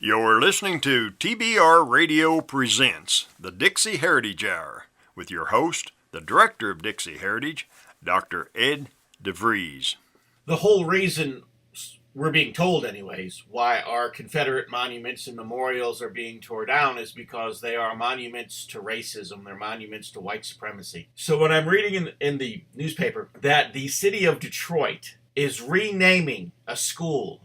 You're listening to TBR Radio Presents the Dixie Heritage Hour with your host, the Director of Dixie Heritage, Dr. Ed DeVries. The whole reason, we're being told anyways, why our Confederate monuments and memorials are being torn down is because they are monuments to racism. They're monuments to white supremacy. So when I'm reading in the newspaper that the city of Detroit is renaming a school,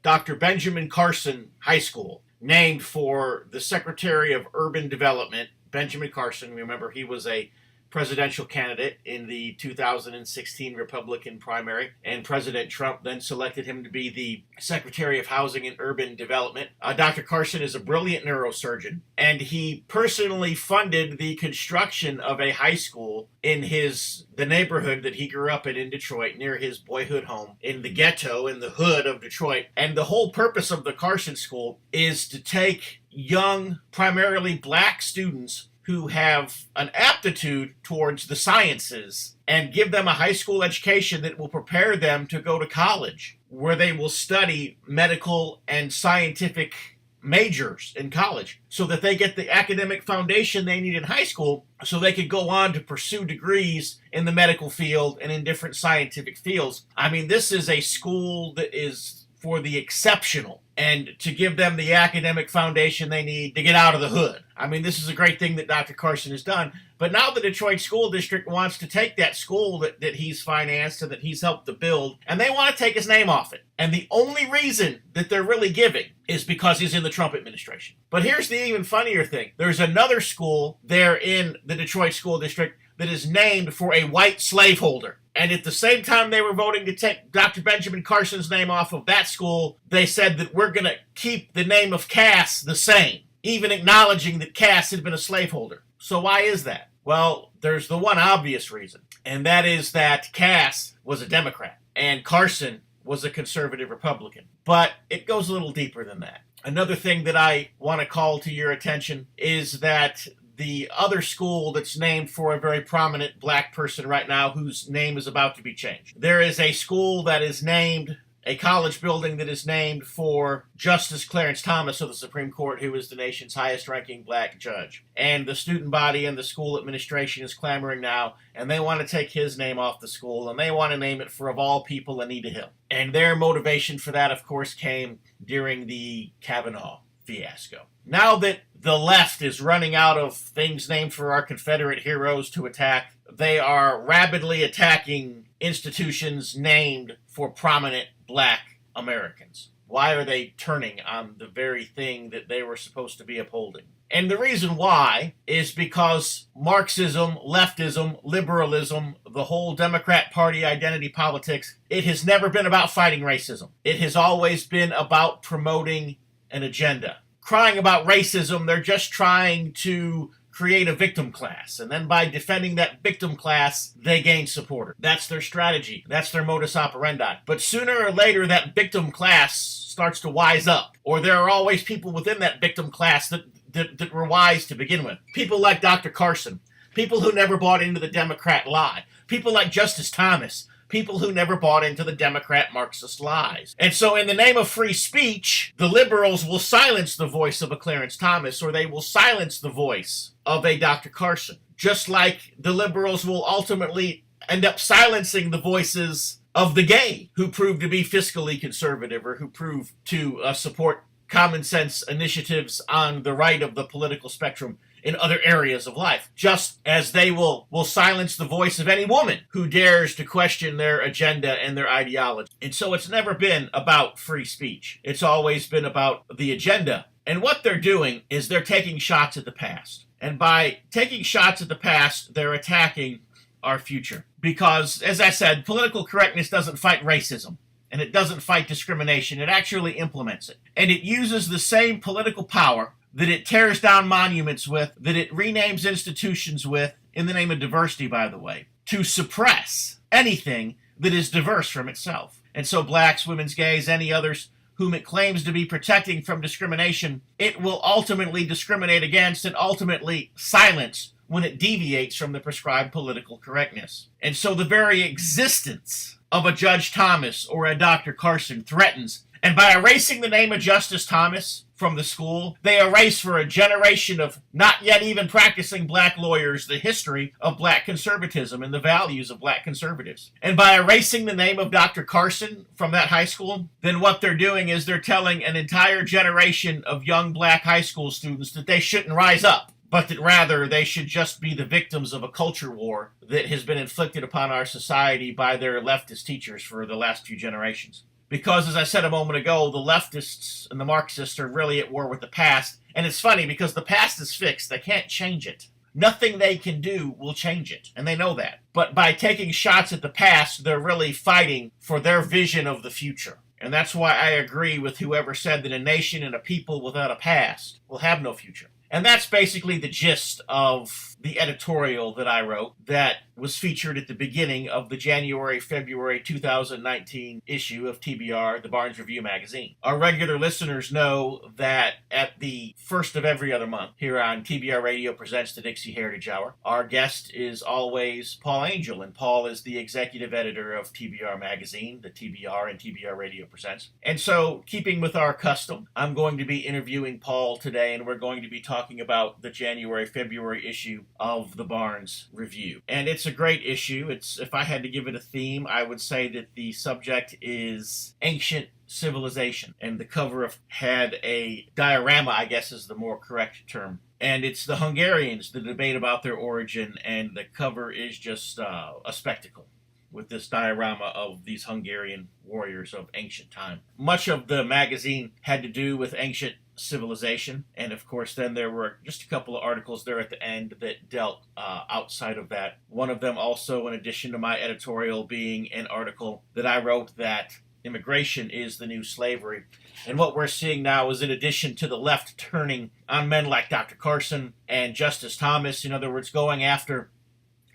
Dr. Benjamin Carson High School, named for the Secretary of Urban Development, Benjamin Carson. Remember, he was a presidential candidate in the 2016 Republican primary, and President Trump then selected him to be the Secretary of Housing and Urban Development. Dr. Carson is a brilliant neurosurgeon, and he personally funded the construction of a high school in the neighborhood that he grew up in Detroit, near his boyhood home, in the ghetto, in the hood of Detroit. And the whole purpose of the Carson School is to take young, primarily black students who have an aptitude towards the sciences and give them a high school education that will prepare them to go to college, where they will study medical and scientific majors in college, so that they get the academic foundation they need in high school so they could go on to pursue degrees in the medical field and in different scientific fields. I mean, this is a school that is for the exceptional, and to give them the academic foundation they need to get out of the hood. I mean, this is a great thing that Dr. Carson has done. But now the Detroit School District wants to take that school that he's financed and that he's helped to build, and they want to take his name off it. And the only reason that they're really giving is because he's in the Trump administration. But here's the even funnier thing. There's another school there in the Detroit School District that is named for a white slaveholder. And at the same time they were voting to take Dr. Benjamin Carson's name off of that school, they said that we're going to keep the name of Cass the same, even acknowledging that Cass had been a slaveholder. So why is that? Well, there's the one obvious reason, and that is that Cass was a Democrat and Carson was a conservative Republican. But it goes a little deeper than that. Another thing that I want to call to your attention is that the other school that's named for a very prominent black person right now, whose name is about to be changed. There is a school that is named, a college building that is named for Justice Clarence Thomas of the Supreme Court, who is the nation's highest-ranking black judge. And the student body and the school administration is clamoring now, and they want to take his name off the school, and they want to name it for, of all people, Anita Hill. And their motivation for that, of course, came during the Kavanaugh fiasco. Now that the left is running out of things named for our Confederate heroes to attack, they are rapidly attacking institutions named for prominent black Americans. Why are they turning on the very thing that they were supposed to be upholding? And the reason why is because Marxism, leftism, liberalism, the whole Democrat Party identity politics, it has never been about fighting racism. It has always been about promoting an agenda. Crying about racism, they're just trying to create a victim class. And then by defending that victim class, they gain supporters. That's their strategy. That's their modus operandi. But sooner or later, that victim class starts to wise up. Or there are always people within that victim class that were wise to begin with. People like Dr. Carson. People who never bought into the Democrat lie. People like Justice Thomas. People who never bought into the Democrat Marxist lies. And so in the name of free speech, the liberals will silence the voice of a Clarence Thomas, or they will silence the voice of a Dr. Carson. Just like the liberals will ultimately end up silencing the voices of the gay, who prove to be fiscally conservative, or who prove to support common sense initiatives on the right of the political spectrum in other areas of life, just as they will silence the voice of any woman who dares to question their agenda and their ideology. And so it's never been about free speech. It's always been about the agenda. And what they're doing is they're taking shots at the past. And by taking shots at the past, they're attacking our future. Because, as I said, political correctness doesn't fight racism. And it doesn't fight discrimination. It actually implements it. And it uses the same political power that it tears down monuments with, that it renames institutions with, in the name of diversity, by the way, to suppress anything that is diverse from itself. And so blacks, women's, gays, any others whom it claims to be protecting from discrimination, it will ultimately discriminate against and ultimately silence when it deviates from the prescribed political correctness. And so the very existence of a Judge Thomas or a Dr. Carson threatens And by erasing the name of Justice Thomas from the school, they erase for a generation of not yet even practicing black lawyers the history of black conservatism and the values of black conservatives. And by erasing the name of Dr. Carson from that high school, then what they're doing is they're telling an entire generation of young black high school students that they shouldn't rise up, but that rather they should just be the victims of a culture war that has been inflicted upon our society by their leftist teachers for the last few generations. Because, as I said a moment ago, the leftists and the Marxists are really at war with the past. And it's funny because the past is fixed. They can't change it. Nothing they can do will change it. And they know that. But by taking shots at the past, they're really fighting for their vision of the future. And that's why I agree with whoever said that a nation and a people without a past will have no future. And that's basically the gist of the editorial that I wrote that was featured at the beginning of the January-February 2019 issue of TBR, the Barnes Review Magazine. Our regular listeners know that at the first of every other month here on TBR Radio Presents the Dixie Heritage Hour, our guest is always Paul Angel, and Paul is the executive editor of TBR Magazine, the TBR and TBR Radio Presents. And so, keeping with our custom, I'm going to be interviewing Paul today, and we're going to be talking about the January-February issue of the Barnes Review. And it's a great issue. If I had to give it a theme, I would say that the subject is ancient civilization. And the cover had a diorama, I guess is the more correct term. And it's the Hungarians, the debate about their origin, and the cover is just a spectacle with this diorama of these Hungarian warriors of ancient time. Much of the magazine had to do with ancient civilization, and of course then there were just a couple of articles there at the end that dealt outside of that. One of them also, in addition to my editorial, being an article that I wrote that immigration is the new slavery. And what we're seeing now is, in addition to the left turning on men like Dr. Carson and Justice Thomas, in other words, going after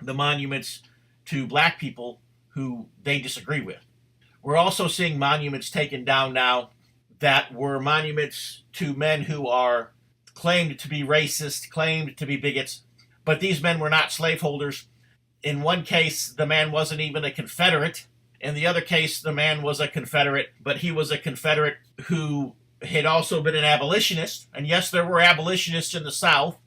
the monuments to black people who they disagree with, we're also seeing monuments taken down now that were monuments to men who are claimed to be racist, claimed to be bigots, but these men were not slaveholders. In one case, the man wasn't even a Confederate. In the other case, the man was a Confederate, but he was a Confederate who had also been an abolitionist. And yes, there were abolitionists in the South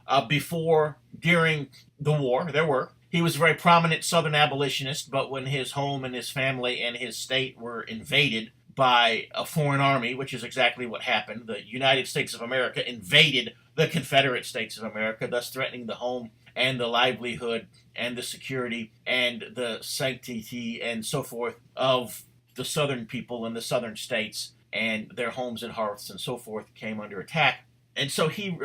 during the war. There were. He was a very prominent Southern abolitionist, but when his home and his family and his state were invaded by a foreign army, which is exactly what happened, the United States of America invaded the Confederate States of America, thus threatening the home and the livelihood and the security and the sanctity and so forth of the Southern people and the Southern states, and their homes and hearths and so forth came under attack. And so he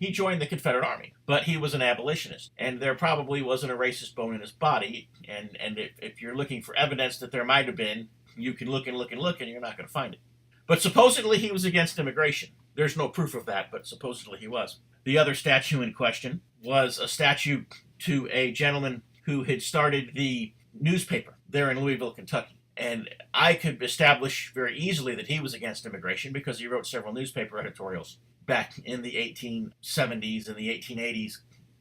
joined the Confederate Army, but he was an abolitionist, and there probably wasn't a racist bone in his body. And if you're looking for evidence that there might have been, you can look and look and look, and you're not going to find it. But supposedly he was against immigration. There's no proof of that, but supposedly he was. The other statue in question was a statue to a gentleman who had started the newspaper there in Louisville, Kentucky. And I could establish very easily that he was against immigration because he wrote several newspaper editorials back in the 1870s and the 1880s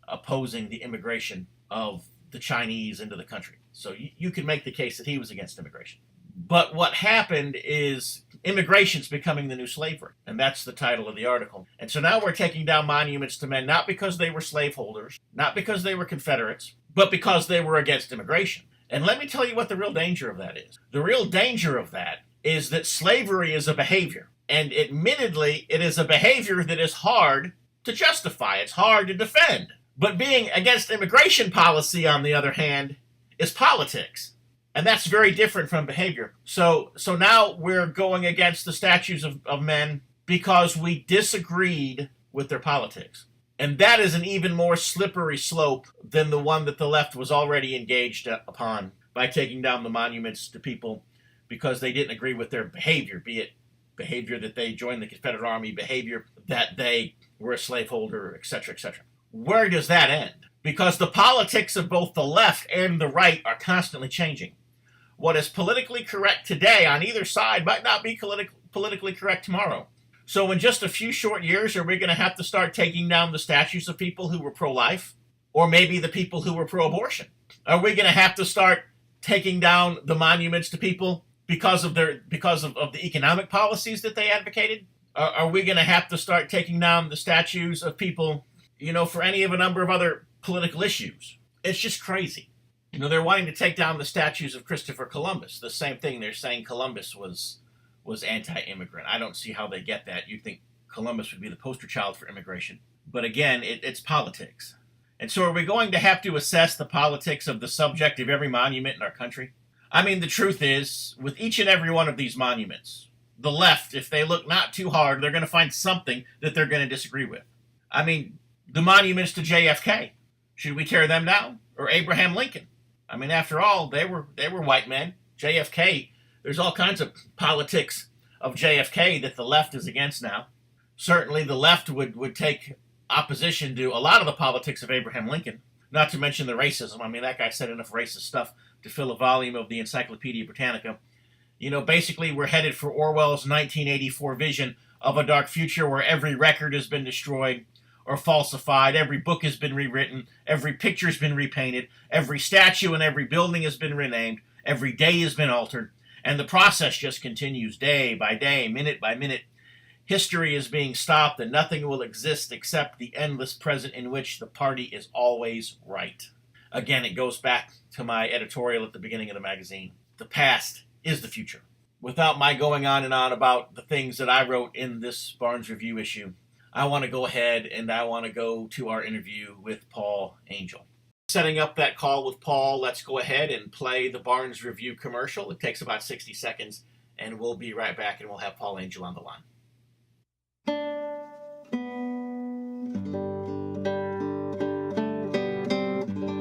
opposing the immigration of the Chinese into the country. So you can make the case that he was against immigration. But what happened is immigration's becoming the new slavery, and that's the title of the article. And so now we're taking down monuments to men, not because they were slaveholders, not because they were Confederates, but because they were against immigration. And let me tell you what the real danger of that is. The real danger of that is that slavery is a behavior. And admittedly, it is a behavior that is hard to justify. It's hard to defend. But being against immigration policy, on the other hand, is politics. And that's very different from behavior. So now we're going against the statues of men because we disagreed with their politics. And that is an even more slippery slope than the one that the left was already engaged upon by taking down the monuments to people because they didn't agree with their behavior, be it behavior that they joined the Confederate Army, behavior that they were a slaveholder, etc., etc. Where does that end? Because the politics of both the left and the right are constantly changing. What is politically correct today on either side might not be politically correct tomorrow. So in just a few short years, are we going to have to start taking down the statues of people who were pro-life? Or maybe the people who were pro-abortion? Are we going to have to start taking down the monuments to people because of the economic policies that they advocated? Are we going to have to start taking down the statues of people, for any of a number of other political issues? It's just crazy. They're wanting to take down the statues of Christopher Columbus. The same thing. They're saying Columbus was anti-immigrant. I don't see how they get that. You'd think Columbus would be the poster child for immigration. But again, it's politics. And so are we going to have to assess the politics of the subject of every monument in our country? I mean, the truth is, with each and every one of these monuments, the left, if they look not too hard, they're going to find something that they're going to disagree with. I mean, the monuments to JFK, should we tear them down? Or Abraham Lincoln? I mean, after all, they were white men. JFK, there's all kinds of politics of JFK that the left is against now. Certainly the left would take opposition to a lot of the politics of Abraham Lincoln, not to mention the racism. I mean, that guy said enough racist stuff to fill a volume of the Encyclopedia Britannica. Basically, we're headed for Orwell's 1984 vision of a dark future where every record has been destroyed or falsified, every book has been rewritten, every picture has been repainted, every statue and every building has been renamed, every day has been altered, and the process just continues day by day, minute by minute. History is being stopped and nothing will exist except the endless present in which the party is always right. Again, it goes back to my editorial at the beginning of the magazine. The past is the future. Without my going on and on about the things that I wrote in this Barnes Review issue, I want to go ahead and I want to go to our interview with Paul Angel. Setting up that call with Paul, let's go ahead and play the Barnes Review commercial. It takes about 60 seconds, and we'll be right back, and we'll have Paul Angel on the line.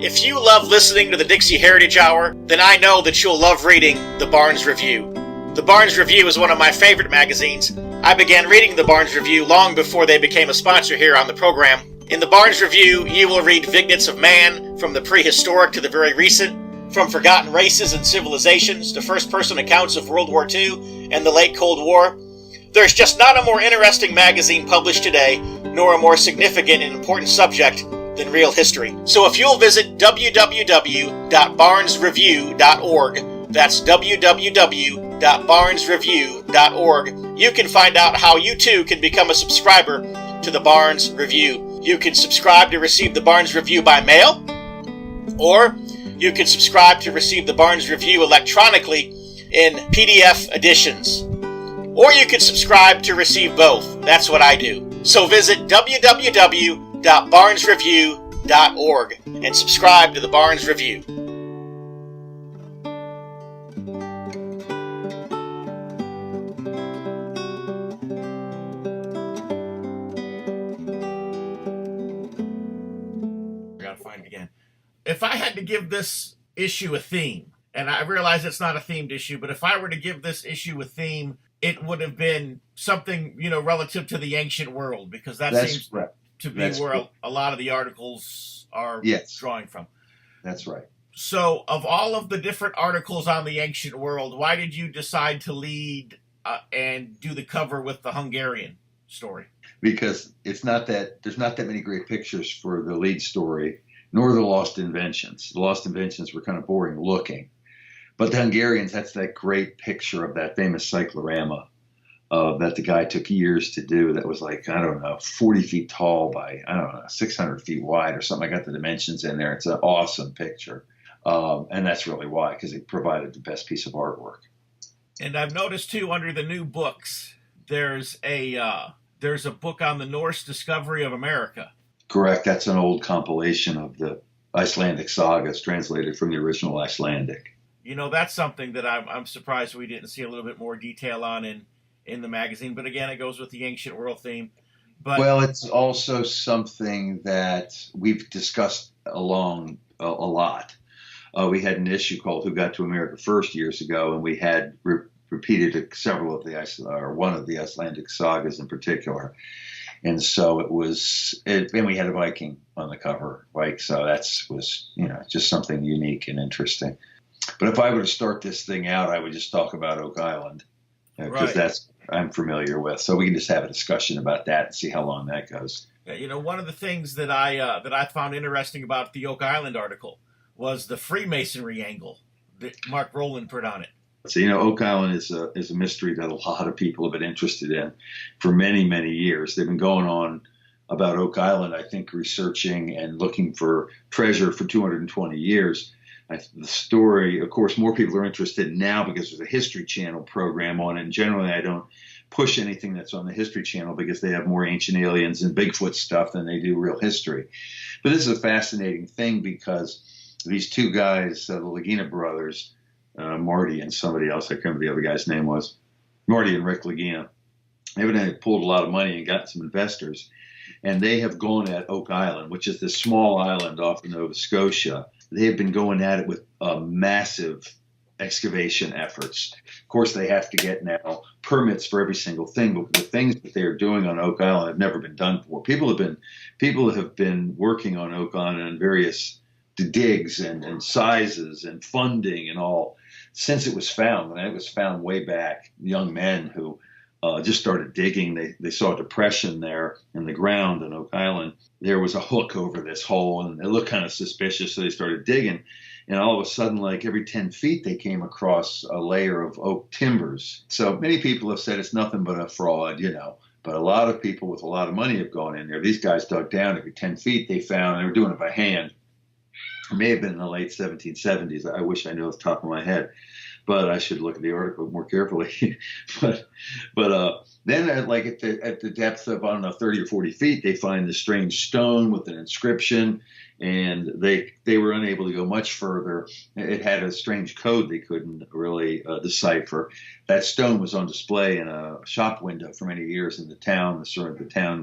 If you love listening to the Dixie Heritage Hour, then I know that you'll love reading the Barnes Review. The Barnes Review is one of my favorite magazines. I began reading the Barnes Review long before they became a sponsor here on the program. In the Barnes Review, you will read vignettes of man, from the prehistoric to the very recent, from forgotten races and civilizations to first-person accounts of World War II and the late Cold War. There's just not a more interesting magazine published today, nor a more significant and important subject than real history. So if you'll visit www.barnesreview.org, that's www.barnesreview.org, you can find out how you too can become a subscriber to the Barnes Review. You can subscribe to receive the Barnes Review by mail, or you can subscribe to receive the Barnes Review electronically in PDF editions. Or you can subscribe to receive both. That's what I do. So visit www.barnesreview.org and subscribe to the Barnes Review. I gotta find it again. If I had to give this issue a theme, and I realize it's not a themed issue, but if I were to give this issue a theme, it would have been something, relative to the ancient world, because that's seems right. to be that's where a lot of the articles are drawing from. That's right. So, of all of the different articles on the ancient world, why did you decide to lead and do the cover with the Hungarian story? Because there's not that many great pictures for the lead story, nor the lost inventions. The lost inventions were kind of boring looking. But the Hungarians, that's that great picture of that famous cyclorama that the guy took years to do. That was 40 feet tall by, 600 feet wide or something. I got the dimensions in there. It's an awesome picture. And that's really why, because it provided the best piece of artwork. And I've noticed, too, under the new books, there's a book on the Norse discovery of America. Correct. That's an old compilation of the Icelandic sagas translated from the original Icelandic. That's something that I'm surprised we didn't see a little bit more detail on in the magazine. But again, it goes with the ancient world theme. Well, it's also something that we've discussed a lot. We had an issue called "Who Got to America First" years ago, and we had repeated several of one of the Icelandic sagas in particular. And so and we had a Viking on the cover, so was just something unique and interesting. But if I were to start this thing out, I would just talk about Oak Island, because that's I'm familiar with. So we can just have a discussion about that and see how long that goes. One of the things that I found interesting about the Oak Island article was the Freemasonry angle that Mark Rowland put on it. So, Oak Island is a mystery that a lot of people have been interested in for many, many years. They've been going on about Oak Island, I think, researching and looking for treasure for 220 years. The story, of course, more people are interested now because there's a History Channel program on it. And generally, I don't push anything that's on the History Channel because they have more ancient aliens and Bigfoot stuff than they do real history. But this is a fascinating thing because these two guys, the Lagina brothers, Marty and somebody else, I can't remember the other guy's name was, Marty and Rick Lagina, evidently pulled a lot of money and got some investors. And they have gone at Oak Island, which is this small island off of Nova Scotia. They have been going at it with massive excavation efforts. Of course, they have to get now permits for every single thing, but the things that they are doing on Oak Island have never been done before. People have been working on Oak Island on various digs and sizes and funding and all since it was found. And it was found way back. Young men who just started digging. They saw a depression there in the ground on Oak Island. There was a hook over this hole, and it looked kind of suspicious, so they started digging. And all of a sudden, like every 10 feet, they came across a layer of oak timbers. So many people have said it's nothing but a fraud, But a lot of people with a lot of money have gone in there. These guys dug down every 10 feet they found, and they were doing it by hand. It may have been in the late 1770s. I wish I knew off the top of my head, but I should look at the article more carefully. but then at the depth of, 30 or 40 feet, they find this strange stone with an inscription, and they were unable to go much further. It had a strange code they couldn't really decipher. That stone was on display in a shop window for many years in the town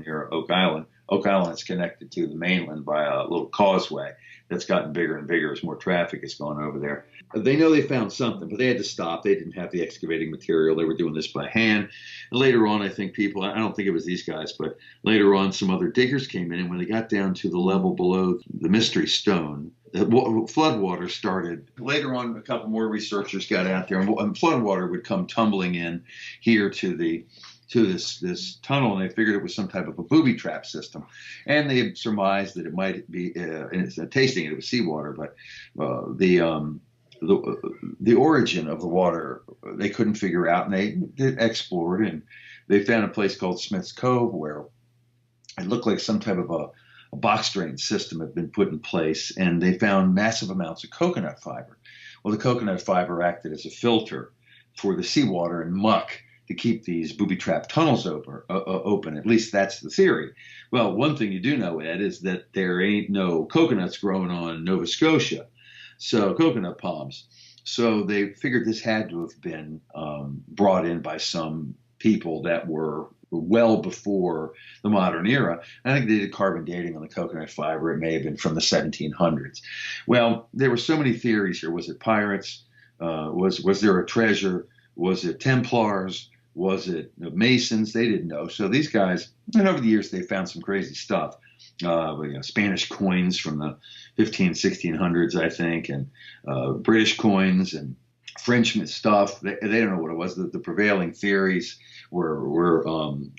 near Oak Island. Oak Island is connected to the mainland by a little causeway that's gotten bigger and bigger as more traffic has gone over there. They know they found something, but they had to stop. They didn't have the excavating material. They were doing this by hand. And later on, I think I don't think it was these guys, but later on, some other diggers came in, and when they got down to the level below the mystery stone, floodwater started. Later on, a couple more researchers got out there, and floodwater would come tumbling in here to this tunnel, and they figured it was some type of a booby trap system. And they surmised that it might be, and tasting it was seawater, but the origin of the water they couldn't figure out, and they explored, and they found a place called Smith's Cove where it looked like some type of a box drain system had been put in place, and they found massive amounts of coconut fiber. Well, the coconut fiber acted as a filter for the seawater and muck to keep these booby trap tunnels open. At least that's the theory. Well, one thing you do know, Ed, is that there ain't no coconuts growing on Nova Scotia, so coconut palms. So they figured this had to have been brought in by some people that were well before the modern era. I think they did carbon dating on the coconut fiber. It may have been from the 1700s. Well, there were so many theories here. Was it pirates? Was there a treasure? Was it Templars? Was it Masons? They didn't know. So these guys, and over the years, they found some crazy stuff. Spanish coins from the 1600s, I think, and British coins and French stuff. They don't know what it was. The prevailing theories were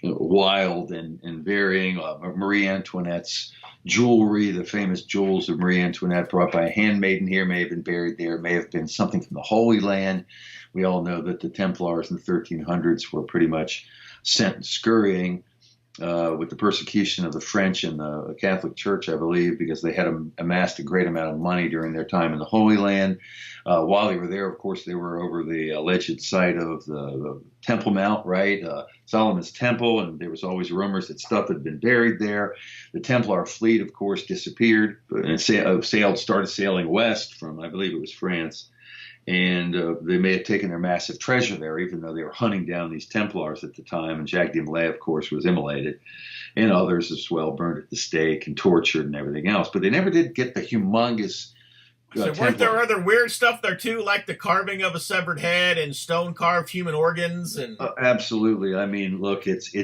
wild and varying. Marie Antoinette's jewelry, the famous jewels of Marie Antoinette brought by a handmaiden here, may have been buried there, may have been something from the Holy Land. We all know that the Templars in the 1300s were pretty much sent scurrying with the persecution of the French and the Catholic Church, I believe, because they had amassed a great amount of money during their time in the Holy Land. While they were there, of course, they were over the alleged site of the Temple Mount, right? Solomon's Temple, and there was always rumors that stuff had been buried there. The Templar fleet, of course, disappeared and started sailing west from, I believe it was France. And they may have taken their massive treasure there, even though they were hunting down these Templars at the time. And Jacques de Molay, of course, was immolated, and others as well, burned at the stake and tortured and everything else. But they never did get the humongous. So weren't there other weird stuff there too, like the carving of a severed head and stone carved human organs? And absolutely. I mean, look, it's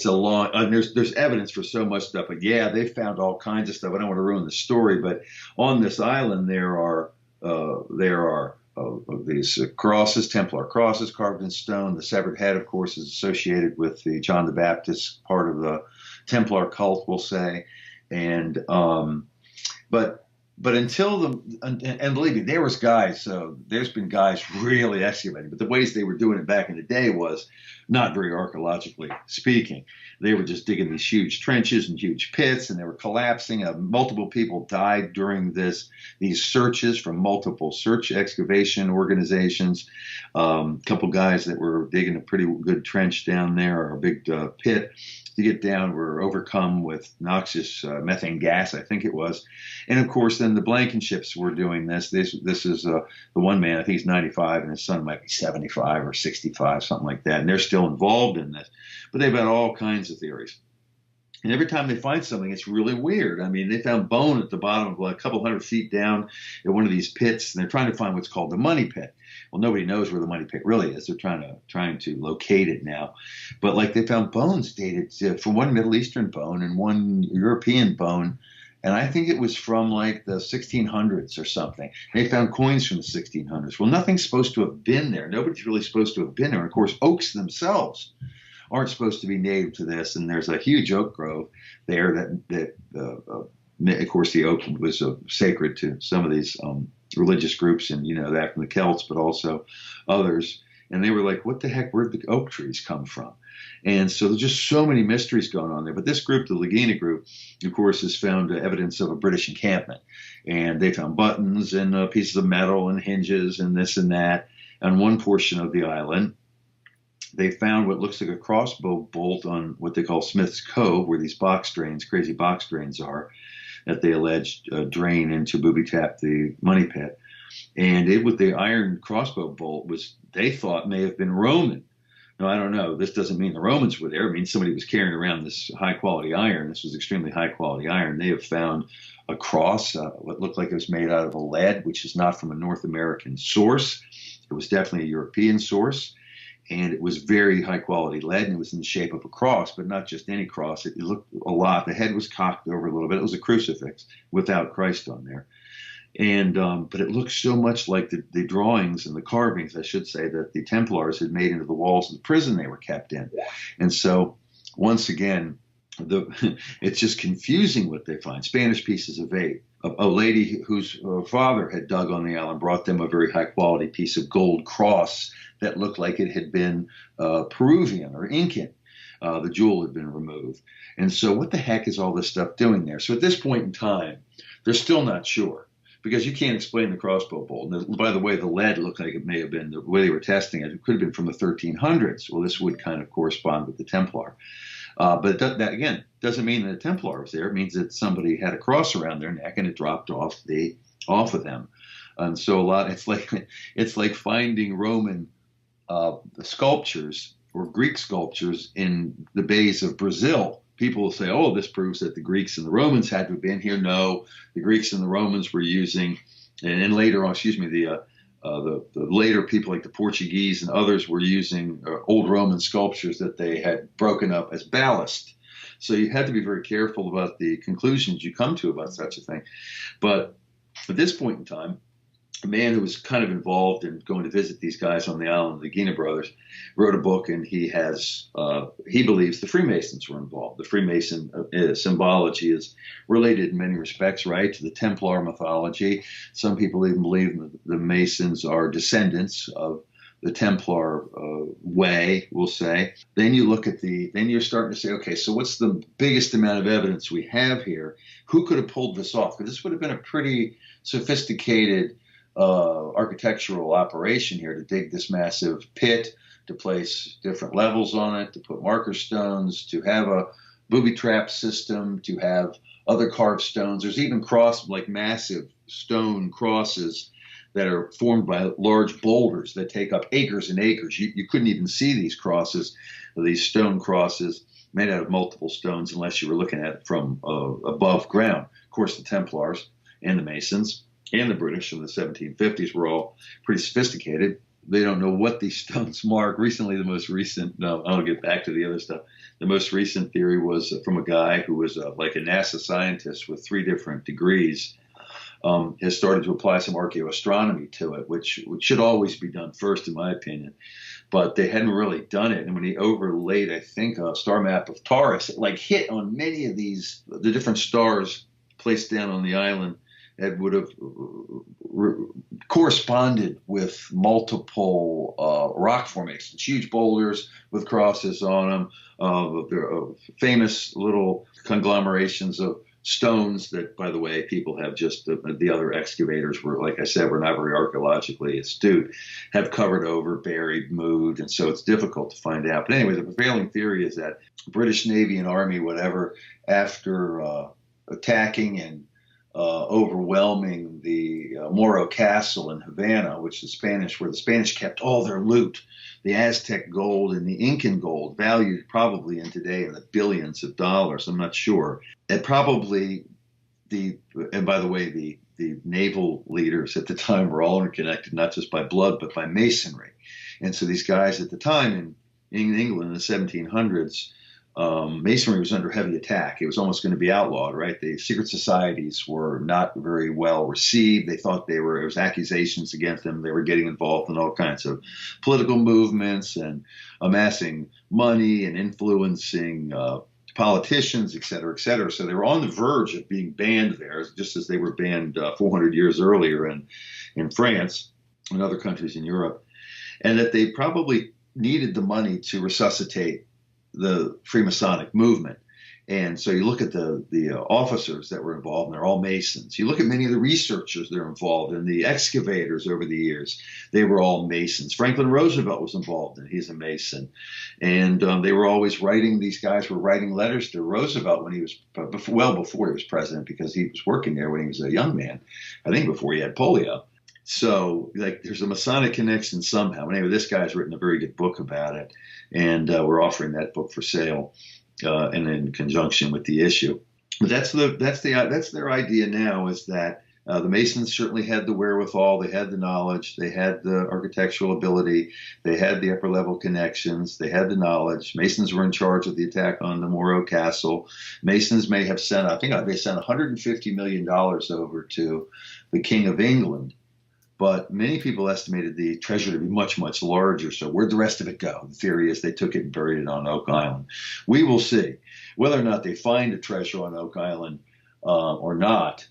a long. There's evidence for so much stuff, but yeah, they found all kinds of stuff. I don't want to ruin the story, but on this island there are these crosses, Templar crosses carved in stone. The severed head, of course, is associated with the John the Baptist part of the Templar cult, we'll say. And but But until and believe me, there was guys. So there's been guys really excavating, but the ways they were doing it back in the day was not very archaeologically speaking. They were just digging these huge trenches and huge pits, and they were collapsing. Multiple people died during these searches from multiple search excavation organizations. A couple guys that were digging a pretty good trench down there, or a big pit to get down, were overcome with noxious methane gas, I think it was. And of course, then the Blankenships were doing this. This is the one man, I think he's 95, and his son might be 75 or 65, something like that. And they're still involved in this. But they've got all kinds of theories. And every time they find something, it's really weird. I mean, they found bone at the bottom of a couple hundred feet down in one of these pits, and they're trying to find what's called the money pit. Well, nobody knows where the money pit really is. They're trying to locate it now. But like they found bones dated from one Middle Eastern bone and one European bone, and I think it was from like the 1600s or something. They found coins from the 1600s. Well, nothing's supposed to have been there. Nobody's really supposed to have been there. And of course, oaks themselves aren't supposed to be native to this, and there's a huge oak grove there of course, the oak was sacred to some of these religious groups, and that from the Celts, but also others. And they were like, what the heck, where'd the oak trees come from? And so there's just so many mysteries going on there. But this group, the Lagina group, of course, has found evidence of a British encampment. And they found buttons and pieces of metal and hinges and this and that on one portion of the island. They found what looks like a crossbow bolt on what they call Smith's Cove, where these box drains, crazy box drains are, that they alleged drain into Booby Trap, the money pit. And it with the iron crossbow bolt they thought may have been Roman. Now, I don't know. This doesn't mean the Romans were there. It means somebody was carrying around this high-quality iron. This was extremely high-quality iron. They have found a cross, what looked like it was made out of a lead, which is not from a North American source. It was definitely a European source. And it was very high-quality lead, and it was in the shape of a cross, but not just any cross. It looked a lot. The head was cocked over a little bit. It was a crucifix without Christ on there. And but it looked so much like the drawings and the carvings, I should say, that the Templars had made into the walls of the prison they were kept in. And so, once again, it's just confusing what they find. Spanish pieces of eight. A lady whose father had dug on the island brought them a very high-quality piece of gold cross that looked like it had been Peruvian or Incan. The jewel had been removed. And so what the heck is all this stuff doing there? So at this point in time, they're still not sure, because you can't explain the crossbow bolt. And by the way, the lead looked like it may have been, the way they were testing it, it could have been from the 1300s. Well, this would kind of correspond with the Templar. But that, again, doesn't mean that a Templar was there. It means that somebody had a cross around their neck and it dropped off of them. And so it's like finding Roman sculptures or Greek sculptures in the bays of Brazil. People will say, oh, this proves that the Greeks and the Romans had to have been here. No, the Greeks and the Romans were using, and later on, the later people like the Portuguese and others were using old Roman sculptures that they had broken up as ballast. So you had to be very careful about the conclusions you come to about such a thing. But at this point in time, a man who was kind of involved in going to visit these guys on the island, the Guina brothers, wrote a book, and he believes the Freemasons were involved. The Freemason symbology is related in many respects, right, to the Templar mythology. Some people even believe the Masons are descendants of the Templar way, we'll say. Then you're starting to say, okay, so what's the biggest amount of evidence we have here? Who could have pulled this off? Because this would have been a pretty sophisticated architectural operation here, to dig this massive pit, to place different levels on it, to put marker stones, to have a booby trap system, to have other carved stones. There's even massive stone crosses that are formed by large boulders that take up acres and acres. You couldn't even see these crosses, these stone crosses made out of multiple stones, unless you were looking at it from above ground. Of course, the Templars and the Masons and the British in the 1750s were all pretty sophisticated. They don't know what these stones mark. Recently, I'll get back to the other stuff. The most recent theory was from a guy who was like a NASA scientist with 3 different degrees, has started to apply some archaeoastronomy to it, which should always be done first, in my opinion. But they hadn't really done it. And when he overlaid, I think, a star map of Taurus, it hit on many of the different stars placed down on the island it would have corresponded with multiple rock formations, huge boulders with crosses on them, famous little conglomerations of stones that, by the way, people have just, the other excavators were, like I said, were not very archaeologically astute, have covered over, buried, moved, and so it's difficult to find out. But anyway, the prevailing theory is that British Navy and Army, whatever, after attacking and overwhelming the Moro Castle in Havana, where the Spanish kept all their loot, the Aztec gold and the Incan gold, valued probably in today in the billions of dollars. I'm not sure. And probably and by the way, the naval leaders at the time were all interconnected, not just by blood, but by masonry. And so these guys at the time in England in the 1700s, masonry was under heavy attack. It was almost going to be outlawed, right? The secret societies were not very well received. They thought there was accusations against them. They were getting involved in all kinds of political movements and amassing money and influencing politicians, et cetera, et cetera. So they were on the verge of being banned there, just as they were banned 400 years earlier in France and other countries in Europe, and that they probably needed the money to resuscitate the Freemasonic movement. And so you look at the officers that were involved, and they're all Masons. You look at many of the researchers that are involved, and the excavators over the years, they were all Masons. Franklin Roosevelt was involved, and he's a Mason. And they were always these guys were writing letters to Roosevelt when he was, before he was president, because he was working there when he was a young man, I think before he had polio. So, like, there's a Masonic connection somehow. Anyway, this guy's written a very good book about it, and we're offering that book for sale, and in conjunction with the issue. But that's their idea now, is that the Masons certainly had the wherewithal, they had the knowledge, they had the architectural ability, they had the upper level connections, they had the knowledge. Masons were in charge of the attack on the Moro Castle. Masons may have sent, I think they sent $150 million over to the King of England. But many people estimated the treasure to be much, much larger. So where'd the rest of it go? The theory is they took it and buried it on Oak Island. We will see whether or not they find a treasure on Oak Island or not.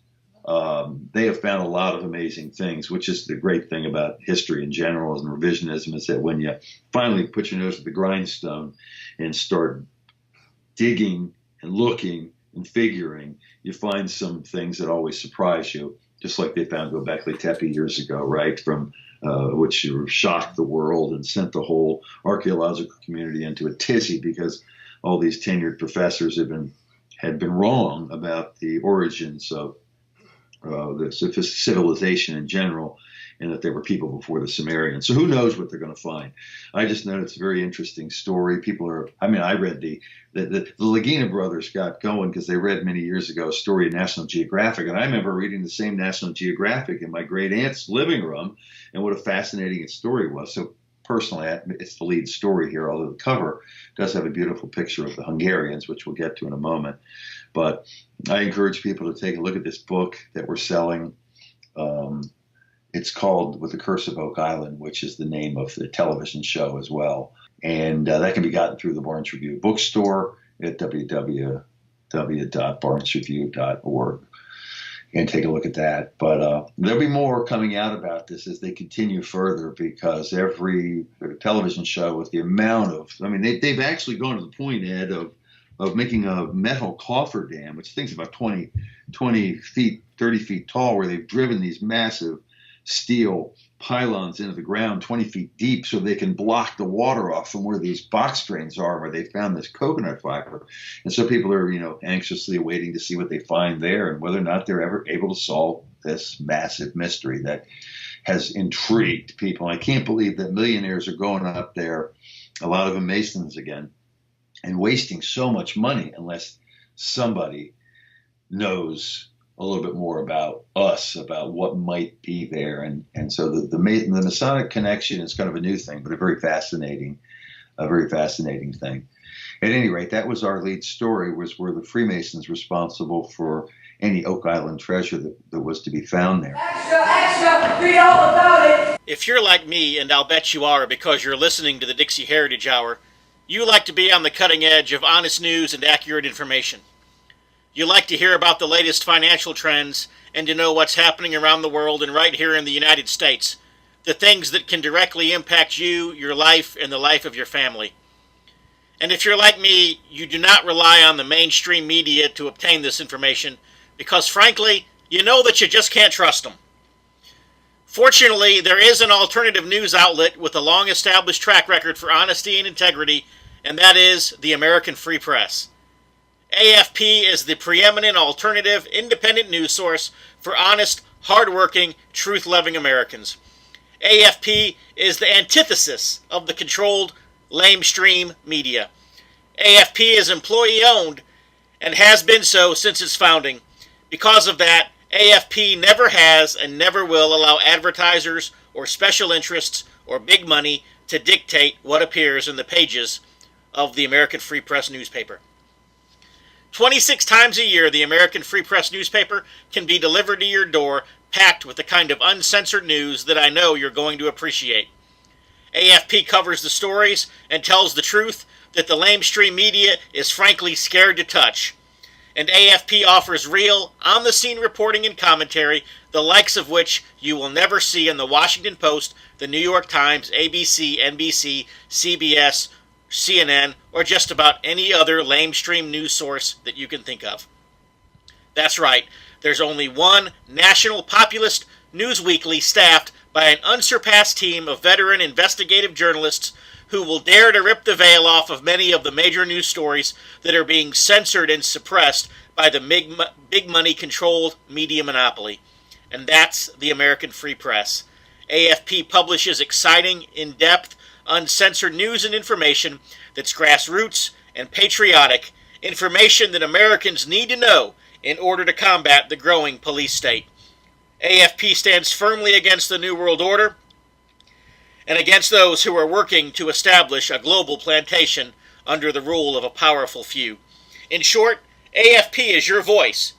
They have found a lot of amazing things, which is the great thing about history in general and revisionism, is that when you finally put your nose to the grindstone and start digging and looking and figuring, you find some things that always surprise you. Just like they found Göbekli Tepe years ago, right, from which shocked the world and sent the whole archaeological community into a tizzy, because all these tenured professors had been wrong about the origins of the civilization in general, and that there were people before the Sumerians. So who knows what they're going to find? I just know it's a very interesting story. I read the Lagina brothers got going because they read many years ago a story in National Geographic, and I remember reading the same National Geographic in my great aunt's living room, and what a fascinating its story was. So personally, it's the lead story here, although the cover does have a beautiful picture of the Hungarians, which we'll get to in a moment. But I encourage people to take a look at this book that we're selling. It's called With the Curse of Oak Island, which is the name of the television show as well. And that can be gotten through the Barnes Review bookstore at www.barnesreview.org. And take a look at that. But there'll be more coming out about this as they continue further, because every television show with the amount of, they've actually gone to the point, Ed, of making a metal cofferdam, which I think is about 20 feet, 30 feet tall, where they've driven these massive steel pylons into the ground 20 feet deep so they can block the water off from where these box drains are, where they found this coconut fiber. And so people are, anxiously waiting to see what they find there and whether or not they're ever able to solve this massive mystery that has intrigued people. I can't believe that millionaires are going up there, a lot of them Masons again, and wasting so much money unless somebody knows a little bit more about us, about what might be there. And so the Masonic connection is kind of a new thing, but a very fascinating thing. At any rate, that was our lead story, were the Freemasons responsible for any Oak Island treasure that was to be found there. Extra, read all about it. If you're like me, and I'll bet you are because you're listening to the Dixie Heritage Hour, you like to be on the cutting edge of honest news and accurate information. You like to hear about the latest financial trends and to know what's happening around the world and right here in the United States. The things that can directly impact you, your life, and the life of your family. And if you're like me, you do not rely on the mainstream media to obtain this information because, frankly, you know that you just can't trust them. Fortunately, there is an alternative news outlet with a long-established track record for honesty and integrity, and that is the American Free Press. AFP is the preeminent alternative, independent news source for honest, hard-working, truth-loving Americans. AFP is the antithesis of the controlled, lamestream media. AFP is employee-owned and has been so since its founding. Because of that, AFP never has and never will allow advertisers or special interests or big money to dictate what appears in the pages of the American Free Press newspaper. 26 times a year, the American Free Press newspaper can be delivered to your door, packed with the kind of uncensored news that I know you're going to appreciate. AFP covers the stories and tells the truth that the lamestream media is frankly scared to touch. And AFP offers real, on-the-scene reporting and commentary, the likes of which you will never see in the Washington Post, the New York Times, ABC, NBC, CBS, CNN, or just about any other lamestream news source that you can think of. That's right, there's only one national populist news weekly staffed by an unsurpassed team of veteran investigative journalists who will dare to rip the veil off of many of the major news stories that are being censored and suppressed by the big money controlled media monopoly. And that's the American Free Press. AFP publishes exciting, in-depth, uncensored news and information that's grassroots and patriotic, information that Americans need to know in order to combat the growing police state. AFP stands firmly against the New World Order and against those who are working to establish a global plantation under the rule of a powerful few. In short, AFP is your voice.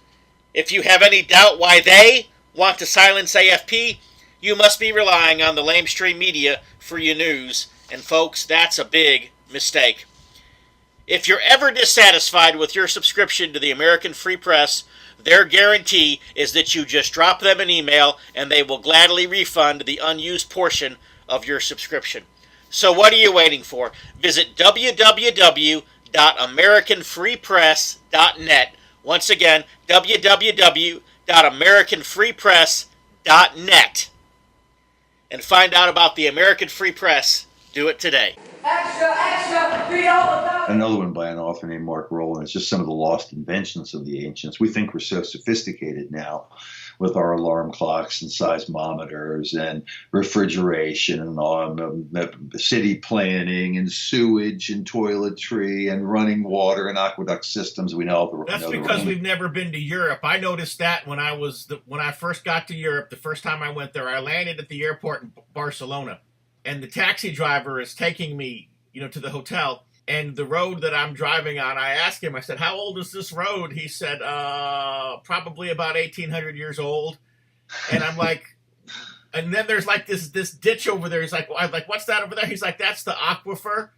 If you have any doubt why they want to silence AFP, you must be relying on the lamestream media for your news, and folks, that's a big mistake. If you're ever dissatisfied with your subscription to the American Free Press, their guarantee is that you just drop them an email and they will gladly refund the unused portion of your subscription. So what are you waiting for? Visit www.americanfreepress.net. Once again, www.americanfreepress.net. And find out about the American Free Press. Do it today. Extra, extra, read all about it. Another one by an author named Mark Rowland. It's just some of the lost inventions of the ancients. We think we're so sophisticated now with our alarm clocks and seismometers and refrigeration and city planning and sewage and toiletry and running water and aqueduct systems. We know That's because we've never been to Europe. I noticed that when I first got to Europe, the first time I went there, I landed at the airport in Barcelona, and the taxi driver is taking me, to the hotel. And the road that I'm driving on, I asked him, I said, how old is this road? He said, probably about 1,800 years old. And I'm like, and then there's like this ditch over there. He's like, well, I'm like, what's that over there? He's like, that's the aquifer.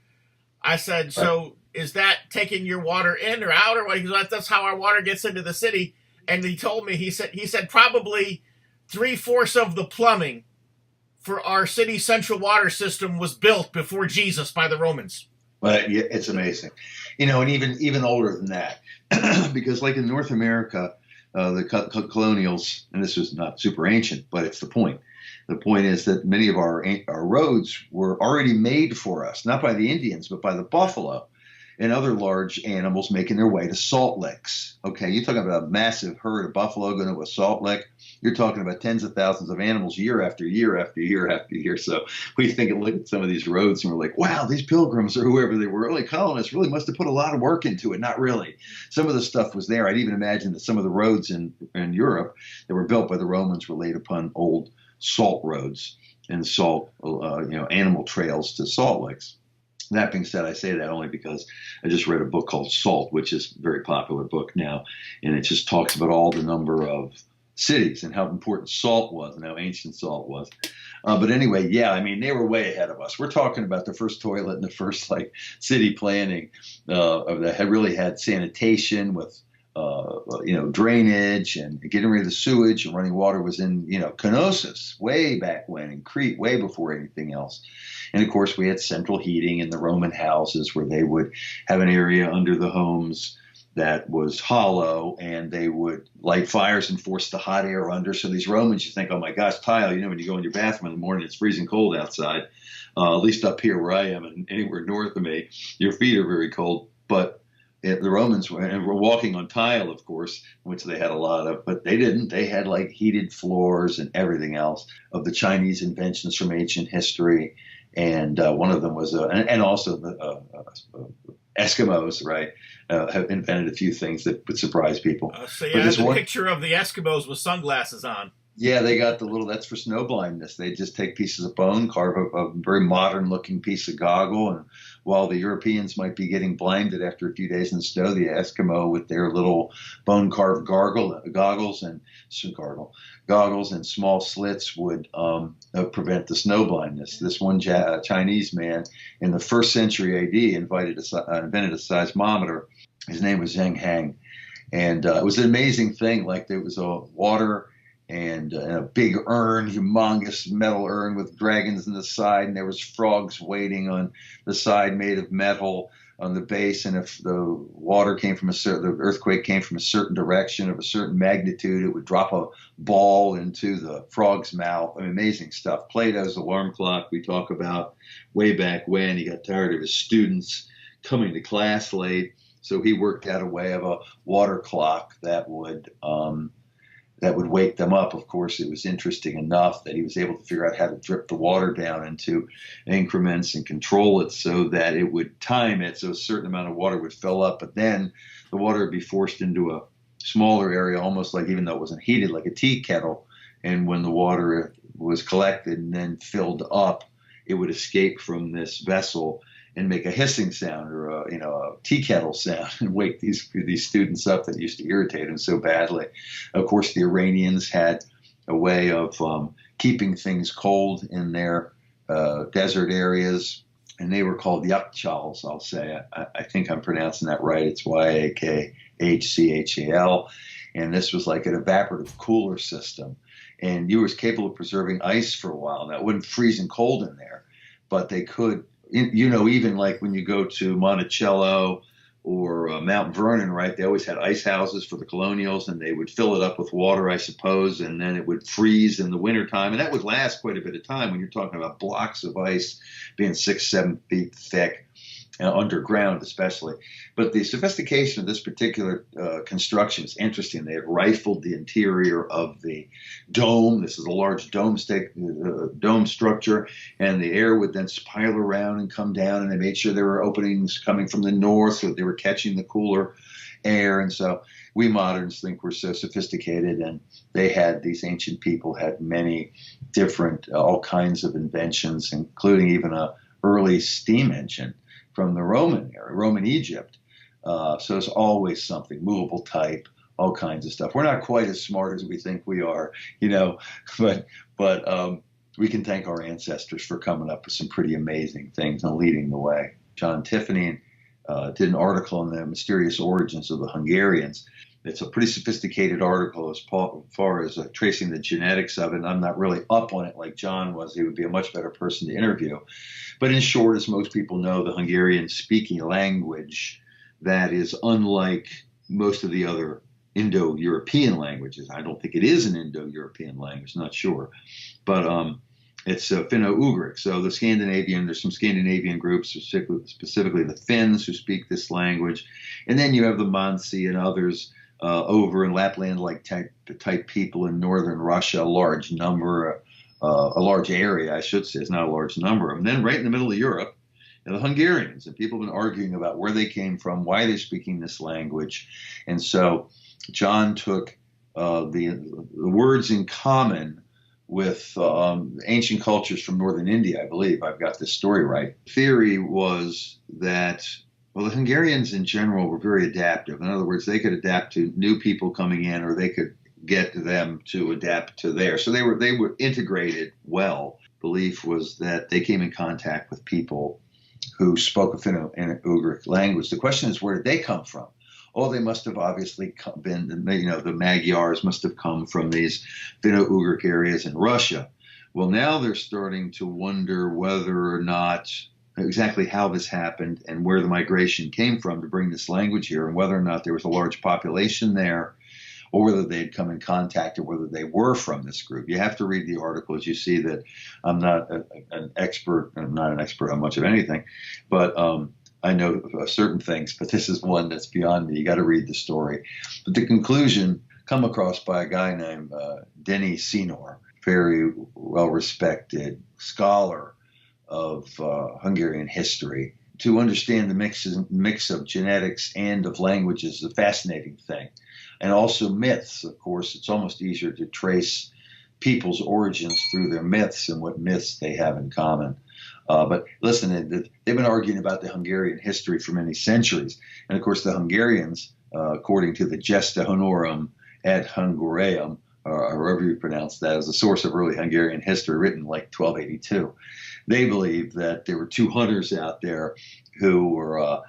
I said, so is that taking your water in or out or what? He goes, that's how our water gets into the city. And he told me, he said probably 3/4 of the plumbing for our city central water system was built before Jesus by the Romans. But yeah, it's amazing, and even older than that, because like in North America, the colonials, and this was not super ancient, but it's the point. The point is that many of our roads were already made for us, not by the Indians, but by the buffalo and other large animals making their way to salt licks. Okay, you're talking about a massive herd of buffalo going to a salt lick. You're talking about tens of thousands of animals year after year after year after year. So we think and look at some of these roads and we're like, wow, these pilgrims or whoever they were, early colonists really must have put a lot of work into it. Not really. Some of the stuff was there. I'd even imagine that some of the roads in Europe that were built by the Romans were laid upon old salt roads and salt, animal trails to salt licks. That being said, I say that only because I just read a book called Salt, which is a very popular book now, and it just talks about all the number of cities and how important salt was and how ancient salt was. But anyway, yeah, I mean, they were way ahead of us. We're talking about the first toilet and the first city planning that had really had sanitation with drainage and getting rid of the sewage, and running water was in, kenosis way back when, in Crete, way before anything else. And of course, we had central heating in the Roman houses, where they would have an area under the homes that was hollow, and they would light fires and force the hot air under. So these Romans, you think, oh my gosh, tile, when you go in your bathroom in the morning, it's freezing cold outside. At least up here where I am and anywhere north of me, your feet are very cold. But the Romans were walking on tile, of course, which they had a lot of, but they didn't. They had like heated floors and everything else. Of the Chinese inventions from ancient history. And one of them was, and also the Eskimos, right, have invented a few things that would surprise people. The picture of the Eskimos with sunglasses on. Yeah, they got that's for snow blindness. They just take pieces of bone, carve a very modern looking piece of goggle. And while the Europeans might be getting blinded after a few days in the snow, the Eskimo with their little bone carved goggles and small slits would prevent the snow blindness. This one Chinese man in the 1st century AD invented a seismometer. His name was Zheng Hang. And it was an amazing thing. Like, there was a water and a big urn, humongous metal urn with dragons in the side, and there was frogs waiting on the side made of metal on the base. And if the water came from the earthquake came from a certain direction of a certain magnitude, it would drop a ball into the frog's mouth. I mean, amazing stuff. Plato's alarm clock we talk about way back when. He got tired of his students coming to class late, so he worked out a way of a water clock that would wake them up. Of course, it was interesting enough that he was able to figure out how to drip the water down into increments and control it so that it would time it so a certain amount of water would fill up, but then the water would be forced into a smaller area, almost like, even though it wasn't heated, like a tea kettle. And when the water was collected and then filled up, it would escape from this vessel and make a hissing sound, or a tea kettle sound, and wake these students up that used to irritate them so badly. Of course, the Iranians had a way of keeping things cold in their desert areas, and they were called yakchals. I'll say, I think I'm pronouncing that right. It's Yakhchal, and this was like an evaporative cooler system, and you was capable of preserving ice for a while. Now, it wouldn't freeze and cold in there, but they could. Even like when you go to Monticello or Mount Vernon, right, they always had ice houses for the colonials, and they would fill it up with water, I suppose, and then it would freeze in the wintertime. And that would last quite a bit of time when you're talking about blocks of ice being 6-7 feet thick, underground especially. But the sophistication of this particular construction is interesting. They had rifled the interior of the dome. This is a large dome structure, and the air would then spiral around and come down, and they made sure there were openings coming from the north so that they were catching the cooler air. And so we moderns think we're so sophisticated, and these ancient people had many different, all kinds of inventions, including even a early steam engine from the Roman era, Roman Egypt. So it's always something, movable type, all kinds of stuff. We're not quite as smart as we think we are, but we can thank our ancestors for coming up with some pretty amazing things and leading the way. John Tiffany did an article on the mysterious origins of the Hungarians. It's a pretty sophisticated article as far as tracing the genetics of it. And I'm not really up on it like John was. He would be a much better person to interview. But in short, as most people know, the Hungarians speak a language that is unlike most of the other Indo-European languages. I don't think it is an Indo-European language, not sure. But it's Finno-Ugric. So there's some Scandinavian groups, specifically the Finns, who speak this language. And then you have the Mansi and others over in Lapland-like type people in northern Russia, a large area, I should say. It's not a large number. And then right in the middle of Europe, the Hungarians. And people have been arguing about where they came from, why they're speaking this language. And so John took the words in common with ancient cultures from northern India, I believe. I've got this story right. Theory was that, the Hungarians in general were very adaptive. In other words, they could adapt to new people coming in, or they could get them to adapt to theirs. So they were integrated well. Belief was that they came in contact with people who spoke a Finno-Ugric language. The question is, where did they come from? oh, they must have obviously been, the Magyars must have come from these Finno-Ugric areas in Russia. Well, now they're starting to wonder whether or not exactly how this happened and where the migration came from to bring this language here, and whether or not there was a large population there, or whether they had come in contact, or whether they were from this group. You have to read the articles. You see that I'm not an expert. I'm not an expert on much of anything, but I know certain things. But this is one that's beyond me. You got to read the story. But the conclusion, come across by a guy named Denny Sinor, very well-respected scholar of Hungarian history. To understand the mix of genetics and of languages is a fascinating thing. And also myths, of course. It's almost easier to trace people's origins through their myths and what myths they have in common. But listen, they've been arguing about the Hungarian history for many centuries. And of course, the Hungarians, according to the Gesta Honorum et Hungareum, or however you pronounce that, as a source of early Hungarian history written like 1282. They believe that there were two hunters out there who were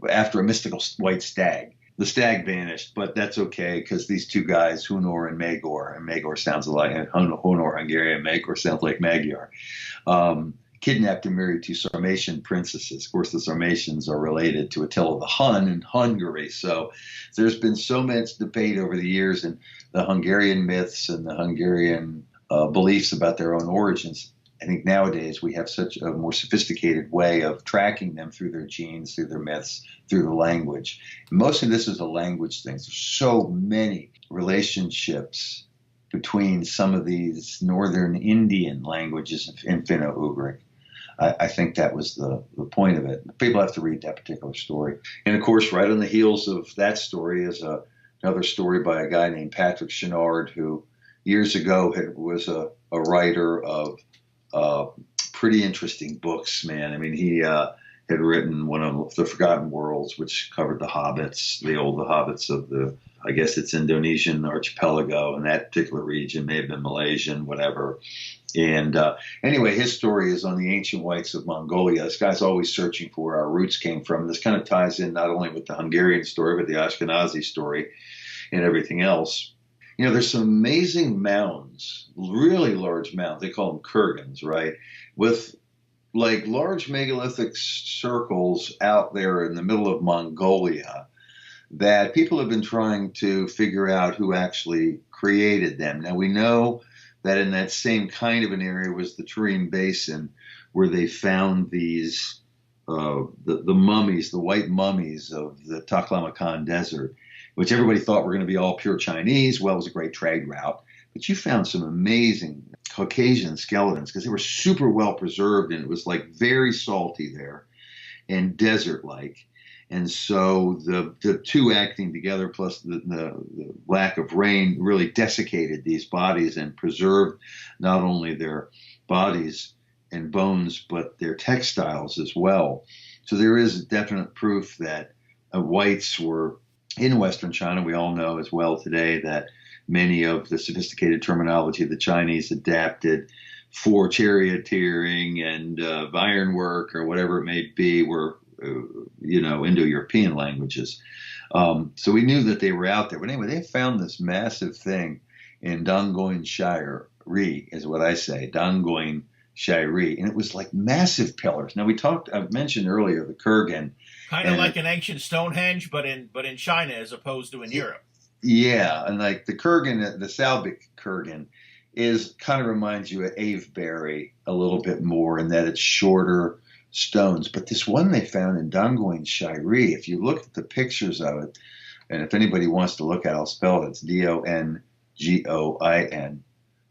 after a mystical white stag. The stag vanished, but that's okay because these two guys, Hunor and Magor sounds like Hunor Hungarian, Magor sounds like Magyar, kidnapped and married two Sarmatian princesses. Of course, the Sarmatians are related to Attila the Hun in Hungary. So there's been so much debate over the years in the Hungarian myths and the Hungarian beliefs about their own origins. I think nowadays we have such a more sophisticated way of tracking them through their genes, through their myths, through the language. Most of this is a language thing. There's so many relationships between some of these northern Indian languages in Finno-Ugric. I think that was the point of it. People have to read that particular story. And of course, right on the heels of that story is another story by a guy named Patrick Chenard, who years ago was a writer of pretty interesting books, man. I mean, he had written one of the Forgotten Worlds, which covered the hobbits, the hobbits of I guess it's Indonesian archipelago in that particular region, may have been Malaysian, whatever. And anyway, his story is on the ancient whites of Mongolia. This guy's always searching for where our roots came from. This kind of ties in not only with the Hungarian story, but the Ashkenazi story and everything else. There's some amazing mounds, really large mounds. They call them kurgans, right? With like large megalithic circles out there in the middle of Mongolia that people have been trying to figure out who actually created them. Now, we know that in that same kind of an area was the Turin Basin, where they found these, the mummies, the white mummies of the Taklamakan Desert, which everybody thought were going to be all pure Chinese. Well, it was a great trade route. But you found some amazing Caucasian skeletons because they were super well preserved, and it was like very salty there and desert-like. And so the two acting together, plus the lack of rain, really desiccated these bodies and preserved not only their bodies and bones, but their textiles as well. So there is definite proof that whites were in Western China. We all know as well today that many of the sophisticated terminology the Chinese adapted for charioteering and ironwork or whatever it may be were, Indo-European languages. So we knew that they were out there. But anyway, they found this massive thing in Dangoin Shire, is what I say, Dangoin Shire. And it was like massive pillars. Now I mentioned earlier the kurgan. Kind of like an ancient Stonehenge, but in China as opposed to in Europe. Yeah, and like the kurgan, the Salbik kurgan, kind of reminds you of Avebury a little bit more in that it's shorter stones. But this one they found in Dangoin Shire, if you look at the pictures of it, and if anybody wants to look at it, I'll spell it. It's Dongoin.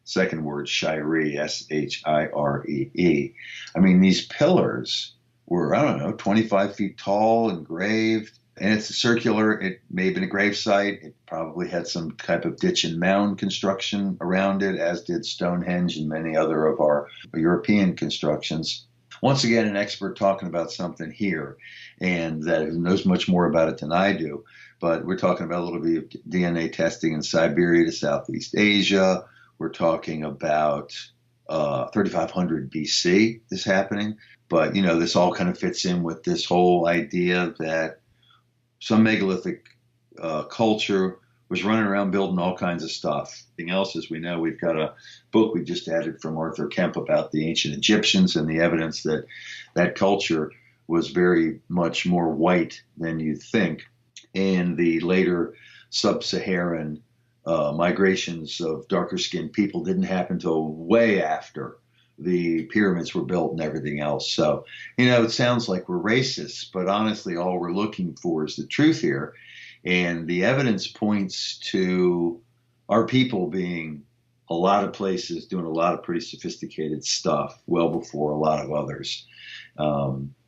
Second word, Shiree, Shiree. I mean, these pillars were, 25 feet tall, engraved, and it's circular. It may have been a grave site. It probably had some type of ditch and mound construction around it, as did Stonehenge and many other of our European constructions. Once again, an expert talking about something here, and that knows much more about it than I do. But we're talking about a little bit of DNA testing in Siberia to Southeast Asia. We're talking about 3500 BC is happening. But, this all kind of fits in with this whole idea that some megalithic culture was running around building all kinds of stuff. Everything else, as we know, we've got a book we just added from Arthur Kemp about the ancient Egyptians and the evidence that that culture was very much more white than you think. And the later sub-Saharan migrations of darker skinned people didn't happen till way after the pyramids were built and everything else. So, it sounds like we're racist, but honestly, all we're looking for is the truth here. And the evidence points to our people being a lot of places doing a lot of pretty sophisticated stuff well before a lot of others.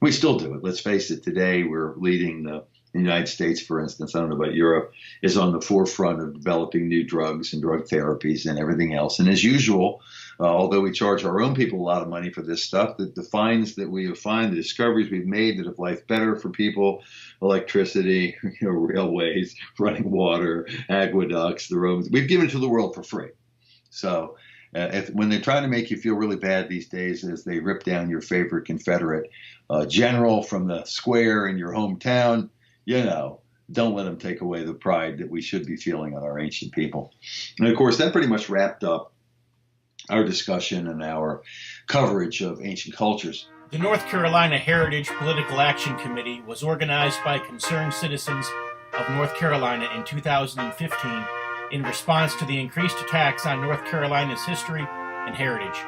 We still do it. Let's face it. Today, we're leading the United States, for instance, I don't know about Europe, is on the forefront of developing new drugs and drug therapies and everything else. And as usual, although we charge our own people a lot of money for this stuff, the finds that we have found, the discoveries we've made that have life better for people, electricity, railways, running water, aqueducts, the roads, we've given to the world for free. So when they're trying to make you feel really bad these days as they rip down your favorite Confederate general from the square in your hometown, don't let them take away the pride that we should be feeling on our ancient people. And of course, that pretty much wrapped up our discussion and our coverage of ancient cultures. The North Carolina Heritage Political Action Committee was organized by concerned citizens of North Carolina in 2015 in response to the increased attacks on North Carolina's history and heritage.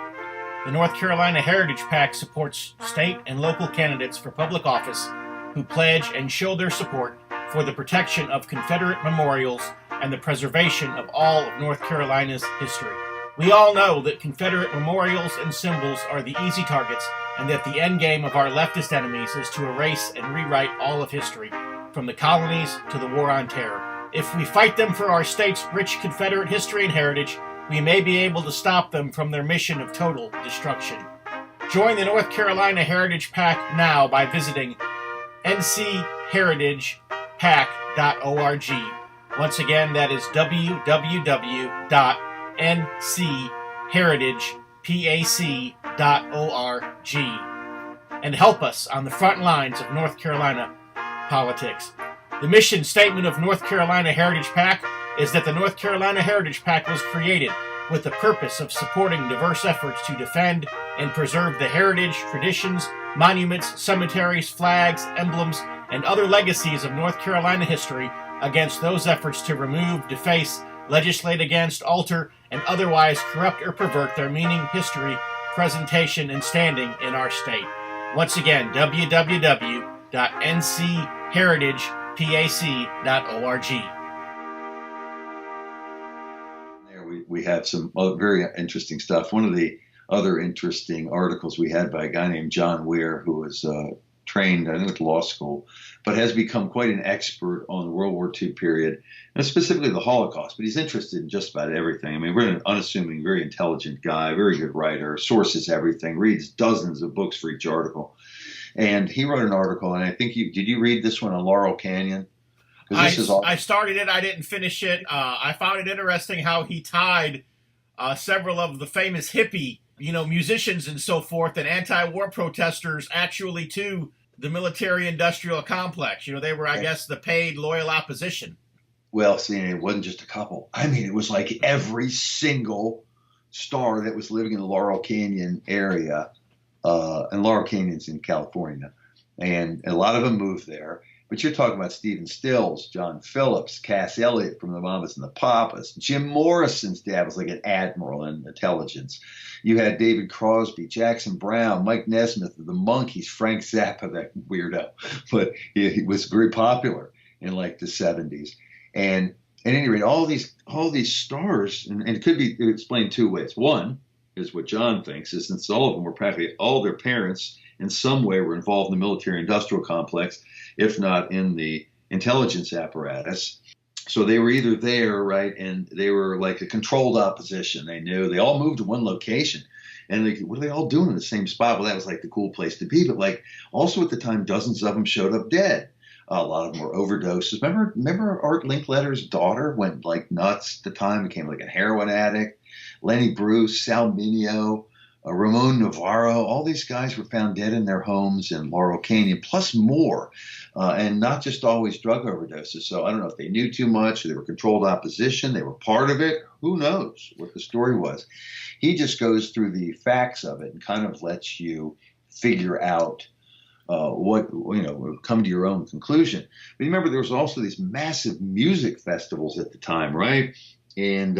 The North Carolina Heritage PAC supports state and local candidates for public office who pledge and show their support for the protection of Confederate memorials and the preservation of all of North Carolina's history. We all know that Confederate memorials and symbols are the easy targets, and that the end game of our leftist enemies is to erase and rewrite all of history, from the colonies to the War on Terror. If we fight them for our state's rich Confederate history and heritage, we may be able to stop them from their mission of total destruction. Join the North Carolina Heritage PAC now by visiting ncheritagepac.org. Once again, that is www.ncheritagepac.org. And help us on the front lines of North Carolina politics. The mission statement of North Carolina Heritage PAC is that the North Carolina Heritage PAC was created with the purpose of supporting diverse efforts to defend and preserve the heritage, traditions, monuments, cemeteries, flags, emblems, and other legacies of North Carolina history against those efforts to remove, deface, legislate against, alter, and otherwise corrupt or pervert their meaning, history, presentation, and standing in our state. Once again, www.ncheritagepac.org. There we have some very interesting stuff. One of the other interesting articles we had by a guy named John Weir, who was trained, I think, at law school, but has become quite an expert on the World War II period, and specifically the Holocaust. But he's interested in just about everything. I mean, we're an unassuming, very intelligent guy, very good writer, sources everything, reads dozens of books for each article. And he wrote an article, and I think did you read this one on Laurel Canyon? I started it. I didn't finish it. I found it interesting how he tied several of the famous hippie, musicians and so forth, and anti-war protesters actually to the military-industrial complex. They were, I guess, the paid loyal opposition. Well, see, it wasn't just a couple. I mean, it was like every single star that was living in the Laurel Canyon area, and Laurel Canyon's in California, and a lot of them moved there. But you're talking about Stephen Stills, John Phillips, Cass Elliot from the Mamas and the Papas. Jim Morrison's dad was like an admiral in intelligence. You had David Crosby, Jackson Brown, Mike Nesmith of the Monkees, Frank Zappa, that weirdo. But he was very popular in like the 70s. And at any rate, all these stars, and it could be explained two ways. One is what John thinks, is since all of them were practically, all their parents in some way were involved in the military-industrial complex, if not in the intelligence apparatus. So they were either there, right, and they were like a controlled opposition. They knew. They all moved to one location. And what are they all doing in the same spot? Well, that was like the cool place to be. But like also at the time, dozens of them showed up dead. A lot of them were overdoses. Remember Art Linkletter's daughter went like nuts at the time, became like a heroin addict. Lenny Bruce, Sal Mineo, Ramon Navarro, all these guys were found dead in their homes in Laurel Canyon, plus more, and not just always drug overdoses. So I don't know if they knew too much, or they were controlled opposition, they were part of it. Who knows what the story was? He just goes through the facts of it and kind of lets you figure out come to your own conclusion. But remember, there was also these massive music festivals at the time, right? And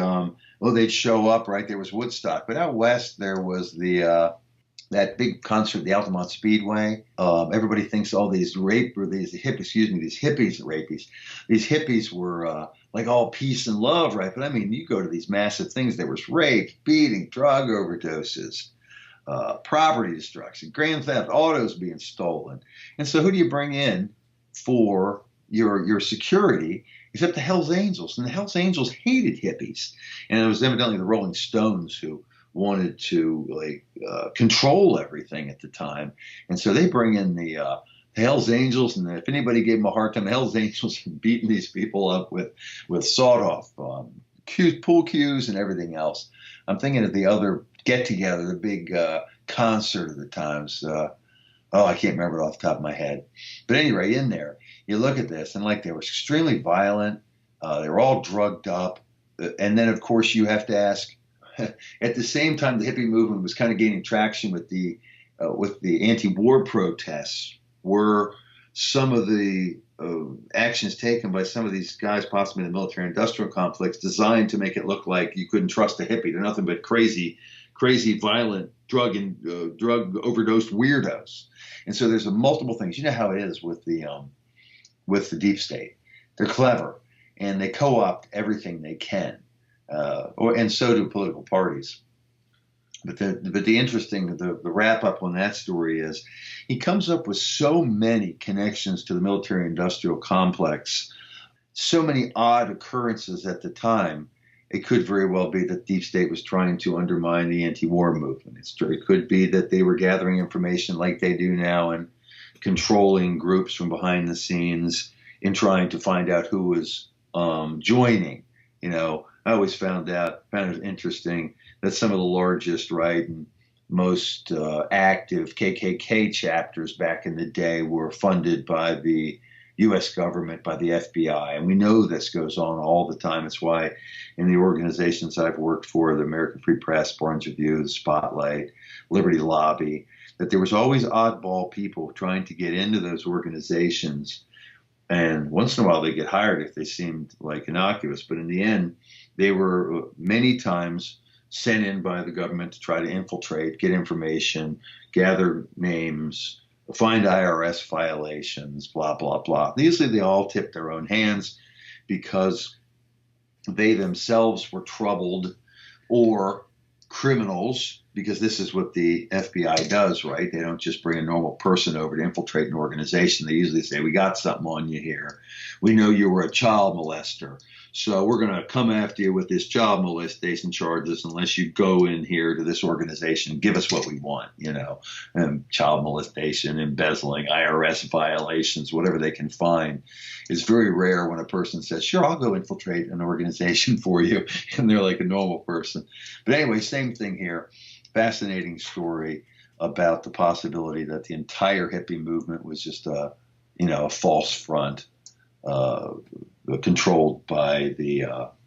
they'd show up, right? There was Woodstock, but out west there was that big concert, the Altamont Speedway. Everybody thinks these hippies were like all peace and love, right? But I mean, you go to these massive things, there was rape, beating, drug overdoses, property destruction, grand theft, autos being stolen. And so who do you bring in for your security except the Hells Angels? And the Hells Angels hated hippies. And it was evidently the Rolling Stones who wanted to control everything at the time. And so they bring in the Hells Angels, and if anybody gave them a hard time, the Hells Angels were beating these people up with sawed-off pool cues and everything else. I'm thinking of the other get-together, the big concert of the times. I can't remember it off the top of my head. But anyway, in there, you look at this, and they were extremely violent. They were all drugged up. And then, of course, you have to ask, at the same time, the hippie movement was kind of gaining traction with the anti-war protests. Were some of the actions taken by some of these guys, possibly in the military-industrial complex, designed to make it look like you couldn't trust a hippie? They're nothing but crazy, violent, drug overdosed weirdos. And so there's multiple things. You know how it is with the deep state. They're clever, and they co-opt everything they can, and so do political parties. But the interesting, the wrap up on that story is he comes up with so many connections to the military-industrial complex, so many odd occurrences at the time. It could very well be that Deep State was trying to undermine the anti-war movement. It could be that they were gathering information like they do now and controlling groups from behind the scenes in trying to find out who was joining. I always found it interesting that some of the largest, right, and most active KKK chapters back in the day were funded by the U.S. government, by the FBI. And we know this goes on all the time. It's why in the organizations I've worked for, the American Free Press, Barnes Review, the Spotlight, Liberty Lobby, that there was always oddball people trying to get into those organizations. And once in a while they get hired if they seemed like innocuous. But in the end, they were many times sent in by the government to try to infiltrate, get information, gather names, find IRS violations, blah, blah, blah. Usually they all tip their own hands because they themselves were troubled or criminals, because this is what the FBI does, right? They don't just bring a normal person over to infiltrate an organization. They usually say, we got something on you here. We know you were a child molester, so we're going to come after you with this child molestation charges unless you go in here to this organization and give us what we want, child molestation, embezzling, IRS violations, whatever they can find. It's very rare when a person says, sure, I'll go infiltrate an organization for you, and they're like a normal person. But anyway, same thing here. Fascinating story about the possibility that the entire hippie movement was just a false front, controlled by the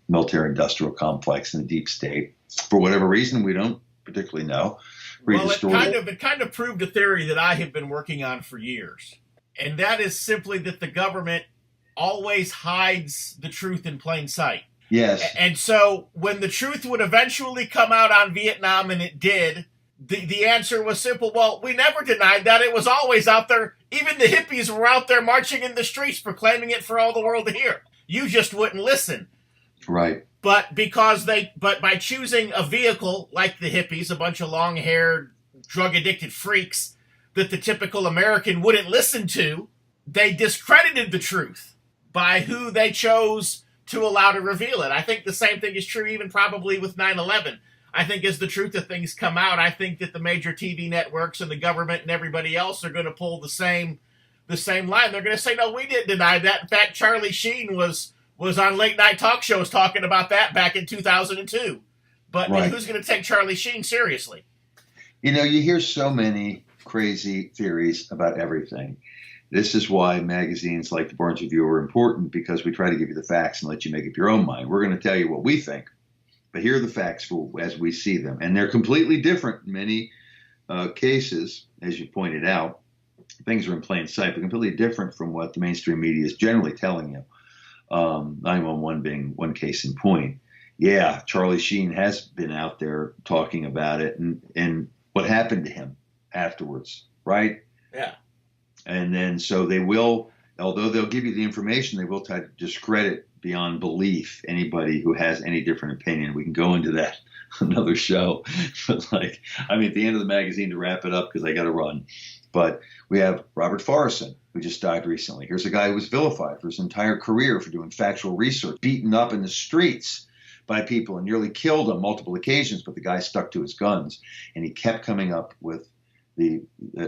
military-industrial complex and the deep state for whatever reason we don't particularly know. It kind of proved a theory that I have been working on for years, and that is simply that the government always hides the truth in plain sight. Yes. And so when the truth would eventually come out on Vietnam, and it did, the answer was simple. Well, we never denied that. It was always out there. Even the hippies were out there marching in the streets proclaiming it for all the world to hear. You just wouldn't listen. Right. But by choosing a vehicle like the hippies, a bunch of long-haired, drug-addicted freaks that the typical American wouldn't listen to, they discredited the truth by who they chose to allow to reveal it. I think the same thing is true even probably with 9/11. I think as the truth of things come out, I think that the major TV networks and the government and everybody else are going to pull the same line. They're going to say, no, we didn't deny that. In fact, Charlie Sheen was on late night talk shows talking about that back in 2002. But right. Who's going to take Charlie Sheen seriously? You know, you hear so many crazy theories about everything. This is why magazines like the Barnes Review are important, because we try to give you the facts and let you make up your own mind. We're going to tell you what we think, but here are the facts as we see them. And they're completely different in many cases, as you pointed out. Things are in plain sight, but completely different from what the mainstream media is generally telling you. 911 being one case in point. Yeah, Charlie Sheen has been out there talking about it and what happened to him afterwards, right? Yeah. And then so they will, although they'll give you the information, they will try to discredit beyond belief anybody who has any different opinion. We can go into that another show. But at the end of the magazine, to wrap it up, because I got to run. But we have Robert Forreston, who just died recently. Here's a guy who was vilified for his entire career for doing factual research, beaten up in the streets by people and nearly killed on multiple occasions, but the guy stuck to his guns, and he kept coming up with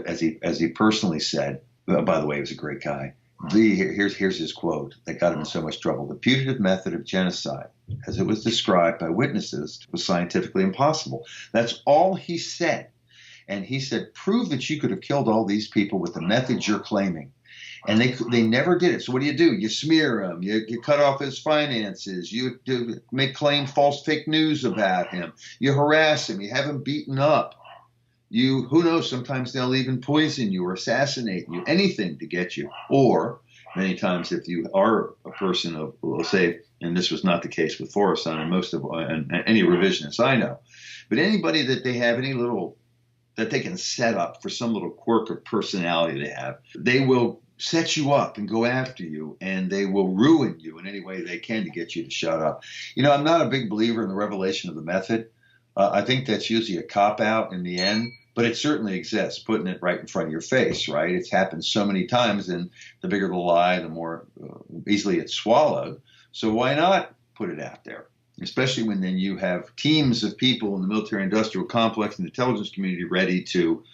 as he personally said, by the way, he was a great guy. Here's his quote that got him in so much trouble. The putative method of genocide, as it was described by witnesses, was scientifically impossible. That's all he said. And he said, prove that you could have killed all these people with the methods you're claiming. And they never did it. So what do? You smear him. You cut off his finances. You make false fake news about him. You harass him. You have him beaten up. Who knows, sometimes they'll even poison you or assassinate you, anything to get you. Or many times if you are a person of, we'll say, and this was not the case with Forreston and any revisionists I know, but anybody that they have any little, that they can set up for some little quirk of personality they have, they will set you up and go after you, and they will ruin you in any way they can to get you to shut up. I'm not a big believer in the revelation of the method. I think that's usually a cop-out in the end. But it certainly exists, putting it right in front of your face, right? It's happened so many times, and the bigger the lie, the more easily it's swallowed. So why not put it out there? Especially when then you have teams of people in the military-industrial complex and the intelligence community ready to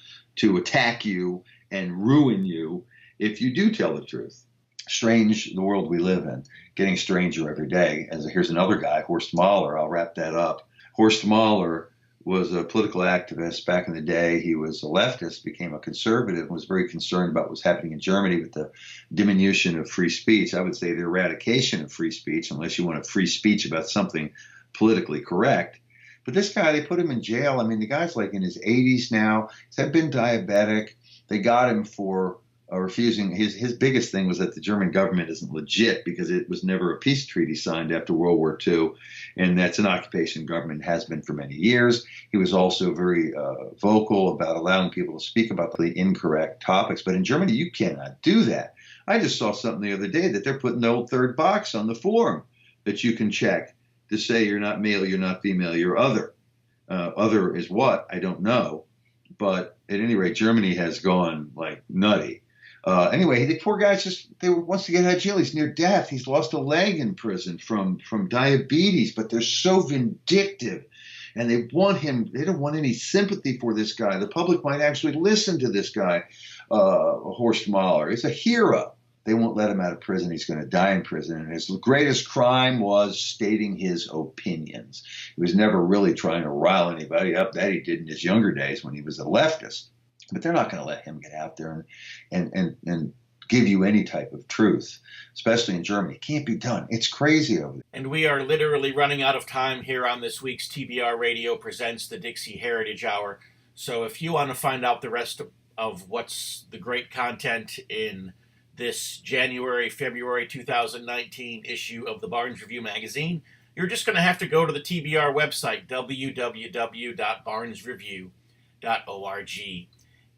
attack you and ruin you if you do tell the truth. Strange, the world we live in, getting stranger every day. Here's another guy, Horst Mahler. I'll wrap that up. Horst Mahler was a political activist back in the day. He was a leftist, became a conservative, and was very concerned about what was happening in Germany with the diminution of free speech. I would say the eradication of free speech, unless you want a free speech about something politically correct. But this guy, they put him in jail. The guy's in his 80s now. He's been diabetic. They got him for refusing. His biggest thing was that the German government isn't legit because it was never a peace treaty signed after World War II, and that's an occupation government, has been for many years. He was also very vocal about allowing people to speak about the incorrect topics, but in Germany you cannot do that. I just saw something the other day that they're putting the old third box on the form that you can check to say you're not male, you're not female, you're other. Other is what? I don't know. But at any rate, Germany has gone nutty. Anyway, the poor guy's wants to get out of jail. He's near death. He's lost a leg in prison from diabetes, but they're so vindictive, and they want him. They don't want any sympathy for this guy. The public might actually listen to this guy, Horst Mahler. He's a hero. They won't let him out of prison. He's going to die in prison. And his greatest crime was stating his opinions. He was never really trying to rile anybody up. That he did in his younger days when he was a leftist. But they're not going to let him get out there and give you any type of truth, especially in Germany. It can't be done. It's crazy over there. And we are literally running out of time here on this week's TBR Radio Presents the Dixie Heritage Hour. So if you want to find out the rest of what's the great content in this February 2019 issue of the Barnes Review Magazine, you're just going to have to go to the TBR website, www.barnesreview.org.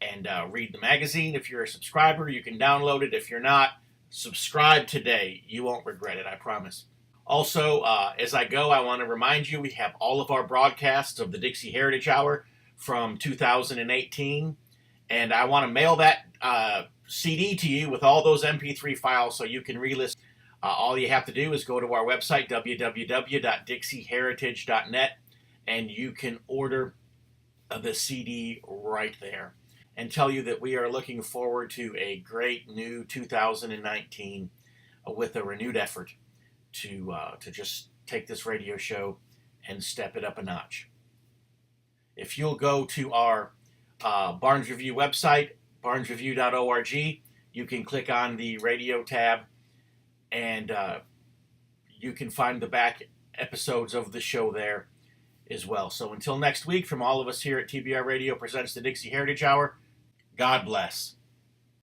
and read the magazine. If you're a subscriber, you can download it. If you're not, subscribe today. You won't regret it, I promise. Also, as I go, I want to remind you we have all of our broadcasts of the Dixie Heritage Hour from 2018, and I want to mail that CD to you with all those MP3 files so you can re-listen. All you have to do is go to our website, www.dixieheritage.net, and you can order the CD right there. And tell you that we are looking forward to a great new 2019 with a renewed effort to just take this radio show and step it up a notch. If you'll go to our Barnes Review website, barnesreview.org. You can click on the radio tab, and you can find the back episodes of the show there as well. So until next week, from all of us here at TBR Radio presents the Dixie Heritage Hour, God bless.